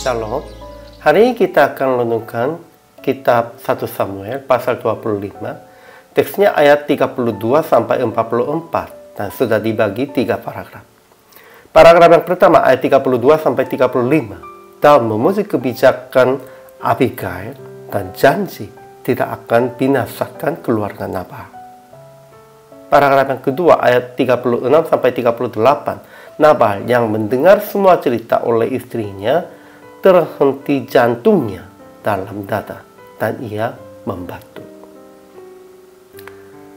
Shalom. Hari ini kita akan renungkan kitab 1 Samuel pasal 25. Teksnya ayat 32 sampai 44 dan sudah dibagi 3 paragraf. Paragraf yang pertama ayat 32 sampai 35. Daud memuji kebijakan Abigail dan janji tidak akan binasakan keluarga Nabal. Paragraf yang kedua ayat 36 sampai 38. Nabal yang mendengar semua cerita oleh istrinya terhenti jantungnya dalam dada dan ia membatu.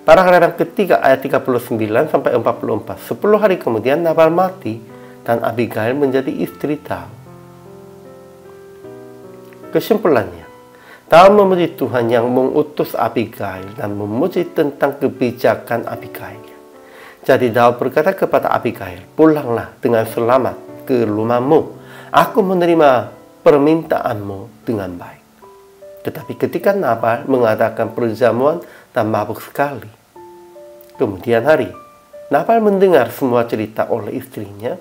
Paragraf yang ketiga ayat 39 sampai 44. 10 hari kemudian Nabal mati dan Abigail menjadi istri Daud. Kesimpulannya, Daud memuji Tuhan yang mengutus Abigail dan memuji tentang kebijakan Abigail. Jadi Daud berkata kepada Abigail, "Pulanglah dengan selamat ke rumahmu. Aku menerima permintaanmu dengan baik." Tetapi ketika Nabal mengadakan perjamuan dan mabuk sekali. Kemudian hari, Nabal mendengar semua cerita oleh istrinya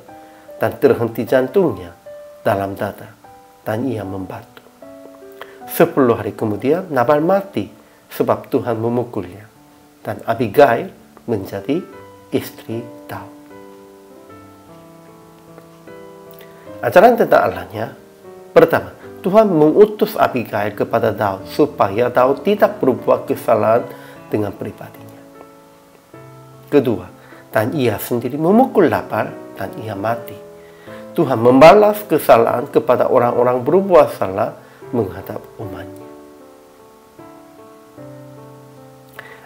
dan terhenti jantungnya dalam dada dan ia membatu. 10 hari kemudian Nabal mati sebab Tuhan memukulnya dan Abigail menjadi istri Daud. Ajaran tentang Allahnya. Pertama, Tuhan mengutus Abigail kepada Daud supaya Daud tidak berbuat kesalahan dengan pribadinya. Kedua, dan ia sendiri memukul Nabal dan ia mati. Tuhan membalas kesalahan kepada orang-orang berbuat salah menghadap umatnya.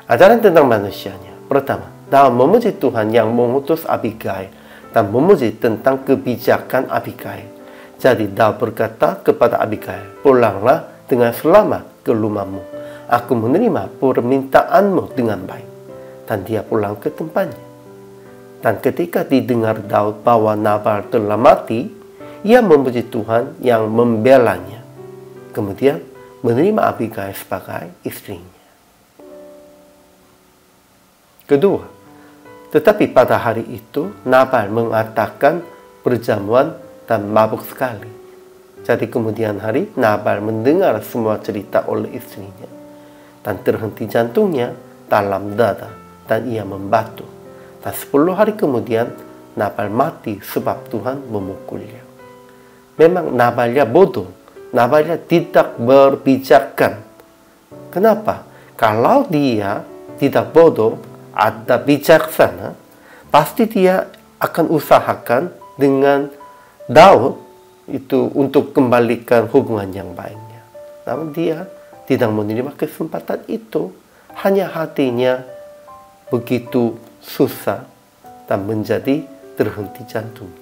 Ajaran tentang manusianya. Pertama, Daud memuji Tuhan yang mengutus Abigail dan memuji tentang kebijakan Abigail. Jadi Daud berkata kepada Abigail, "Pulanglah dengan selamat ke rumahmu. Aku menerima permintaanmu dengan baik." Dan dia pulang ke tempatnya. Dan ketika didengar Daud bahwa Nabal telah mati, ia memuji Tuhan yang membelanya. Kemudian menerima Abigail sebagai istrinya. Kedua, tetapi pada hari itu Nabal mengatakan perjamuan dan mabuk sekali. Jadi kemudian hari Nabal mendengar semua cerita oleh istrinya dan terhenti jantungnya dalam dada dan ia membatu. Dan 10 hari kemudian Nabal mati sebab Tuhan memukulnya. Memang Nabalnya bodoh. Nabalnya tidak berbijakan. Kenapa? Kalau dia tidak bodoh, ada bijaksana, pasti dia akan usahakan dengan Daud itu untuk kembalikan hubungan yang baiknya. Namun dia tidak menerima kesempatan itu. Hanya hatinya begitu susah dan menjadi terhenti jantung.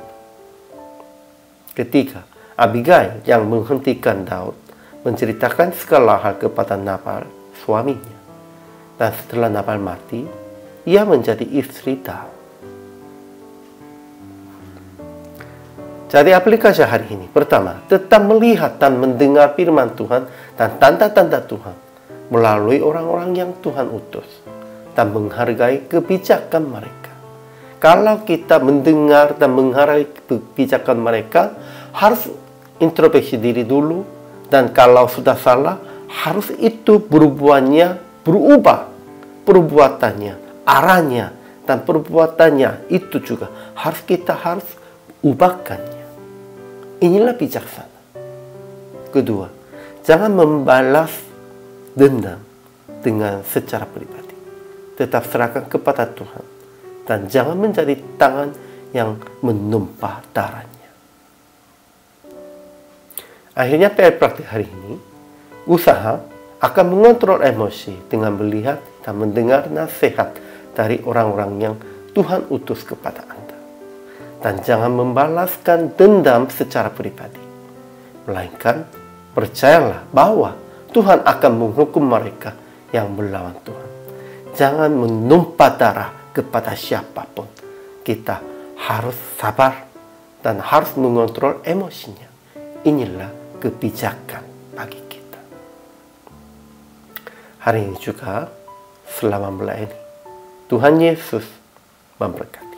Ketiga, Abigail yang menghentikan Daud menceritakan segala hal kepada Nabal, suaminya. Dan setelah Nabal mati, ia menjadi istri Daud. Jadi aplikasi hari ini. Pertama, tetap melihat dan mendengar firman Tuhan dan tanda-tanda Tuhan melalui orang-orang yang Tuhan utus dan menghargai kebijakan mereka. Kalau kita mendengar dan menghargai kebijakan mereka, harus introspeksi diri dulu, dan kalau sudah salah, harus itu berubah perbuatannya, arahnya, dan perbuatannya itu juga harus ubahkannya. Inilah bijaksana. Kedua, jangan membalas dendam dengan secara pribadi. Tetap serahkan kepada Tuhan dan jangan menjadi tangan yang menumpah darahnya. Akhirnya PR praktik hari ini, usaha akan mengontrol emosi dengan melihat dan mendengar nasihat dari orang-orang yang Tuhan utus kepada Anda. Dan jangan membalaskan dendam secara pribadi. Melainkan percayalah bahwa Tuhan akan menghukum mereka yang melawan Tuhan. Jangan menumpah darah kepada siapapun. Kita harus sabar dan harus mengontrol emosinya. Inilah kebijakan bagi kita. Hari ini juga selama melayani, Tuhan Yesus memberkati.